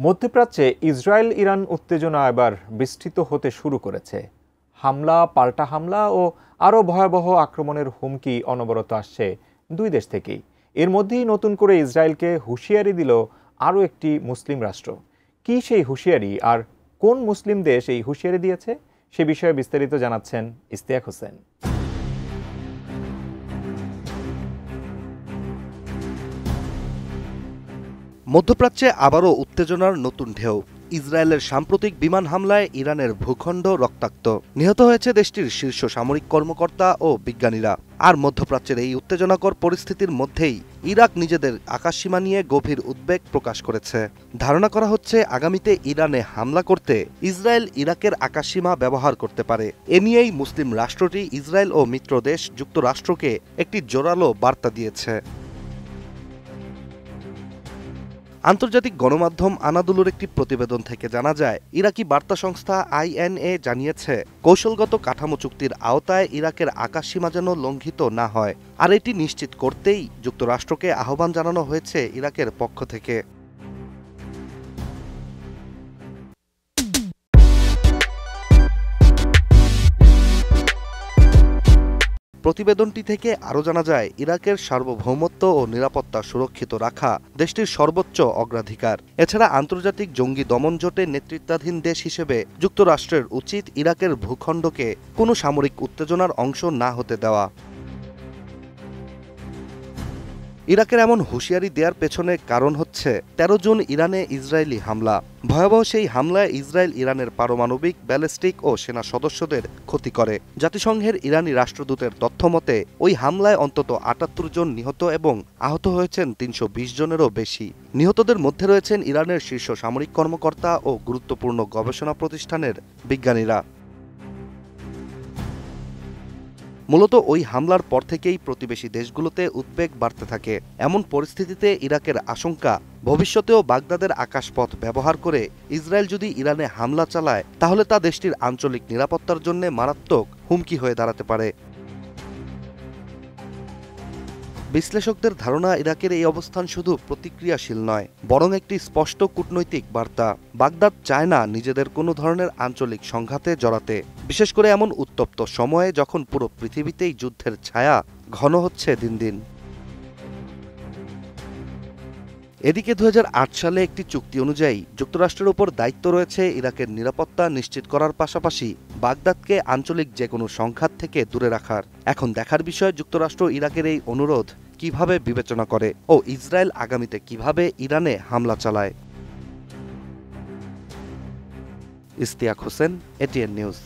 মধ্যপ্রাচ্যে Israel Iran উত্তেজনা এবার বিস্তৃত হতে শুরু করেছে। হামলা, পাল্টা হামলা ও আরও ভয়াবহ আক্রমণের হুমকি অনবরত আসছে দুই দেশ থেকেই। এর মধ্যেই নতুন করে ইসরায়েলকে হুঁশিয়ারি দিল আরও একটি মুসলিম রাষ্ট্র। কি সেই হুঁশিয়ারি, আর কোন মুসলিম দেশ এই হুঁশিয়ারি দিয়েছে, সে বিষয়ে বিস্তারিত জানাচ্ছেন ইশতিয়াক হোসেন। মধ্যপ্রাচ্যে আবারও উত্তেজনার নতুন ঢেউ। ইসরায়েলের সাম্প্রতিক বিমান হামলায় ইরানের ভূখণ্ড রক্তাক্ত, নিহত হয়েছে দেশটির শীর্ষ সামরিক কর্মকর্তা ও বিজ্ঞানীরা। আর মধ্যপ্রাচ্যের এই উত্তেজনাকর পরিস্থিতির মধ্যেই ইরাক নিজেদের আকাশসীমা নিয়ে গভীর উদ্বেগ প্রকাশ করেছে। ধারণা করা হচ্ছে আগামীতে ইরানে হামলা করতে ইসরায়েল ইরাকের আকাশসীমা ব্যবহার করতে পারে। এ নিয়েই মুসলিম রাষ্ট্রটি ইসরায়েল ও মিত্র দেশ যুক্তরাষ্ট্রকে একটি জোরালো বার্তা দিয়েছে। আন্তর্জাতিক গণমাধ্যম আনাদুলুর একটি প্রতিবেদন থেকে জানা যায়, ইরাকি বার্তা সংস্থা INA জানিয়েছে, কৌশলগত কাঠামো চুক্তির আওতায় ইরাকের আকাশসীমা যেন লঙ্ঘিত না হয়। আর এটি নিশ্চিত করতেই যুক্তরাষ্ট্রকে আহ্বান জানানো হয়েছে ইরাকের পক্ষ থেকে। প্রতিবেদনটি থেকে আরও জানা যায়, ইরাকের সার্বভৌমত্ব ও নিরাপত্তা সুরক্ষিত রাখা দেশটির সর্বোচ্চ অগ্রাধিকার। এছাড়া আন্তর্জাতিক জঙ্গি দমন জোটের নেতৃত্বাধীন দেশ হিসেবে যুক্তরাষ্ট্রের উচিত ইরাকের ভূখণ্ডকে কোনো সামরিক উত্তেজনার অংশ না হতে দেওয়া। ইরাকের এমন হুঁশিয়ারি দেওয়ার পেছনে কারণ হচ্ছে 13 জুন ইরানে ইসরায়েলি হামলা। ভয়াবহ সেই হামলায় ইসরায়েল ইরানের পারমাণবিক, ব্যালিস্টিক ও সেনা সদস্যদের ক্ষতি করে। জাতিসংঘের ইরানি রাষ্ট্রদূতের তথ্যমতে ওই হামলায় অন্তত 78 জন নিহত এবং আহত হয়েছেন 320 জনেরও বেশি। নিহতদের মধ্যে রয়েছেন ইরানের শীর্ষ সামরিক কর্মকর্তা ও গুরুত্বপূর্ণ গবেষণা প্রতিষ্ঠানের বিজ্ঞানীরা। মূলত ওই হামলার পর থেকেই প্রতিবেশী দেশগুলোতে উদ্বেগ বাড়তে থাকে। এমন পরিস্থিতিতে ইরাকের আশঙ্কা, ভবিষ্যতেও বাগদাদের আকাশপথ ব্যবহার করে ইসরায়েল যদি ইরানে হামলা চালায়, তাহলে তা দেশটির আঞ্চলিক নিরাপত্তার জন্য মারাত্মক হুমকি হয়ে দাঁড়াতে পারে। বিশ্লেষকদের ধারণা, ইরাকের এই অবস্থান শুধু প্রতিক্রিয়াশীল নয়, বরং একটি স্পষ্ট কূটনৈতিক বার্তা। বাগদাদ চায় না নিজেদের কোনো ধরনের আঞ্চলিক সংঘাতে জড়াতে, বিশেষ করে এমন উত্তপ্ত সময়ে যখন পুরো পৃথিবীতেই যুদ্ধের ছায়া ঘন হচ্ছে দিন দিন। এদিকে 2008 সালে একটি চুক্তি অনুযায়ী যুক্তরাষ্ট্রের উপর দায়িত্ব রয়েছে ইরাকের নিরাপত্তা নিশ্চিত করার পাশাপাশি বাগদাদকে আঞ্চলিক যে কোনো সংঘাত থেকে দূরে রাখার। এখন দেখার বিষয়, যুক্তরাষ্ট্র ইরাকের এই অনুরোধ কিভাবে বিবেচনা করে ও ইসরায়েল আগামীতে কিভাবে ইরানে হামলা চালায়। Ishtiaq Hossain, ATN news.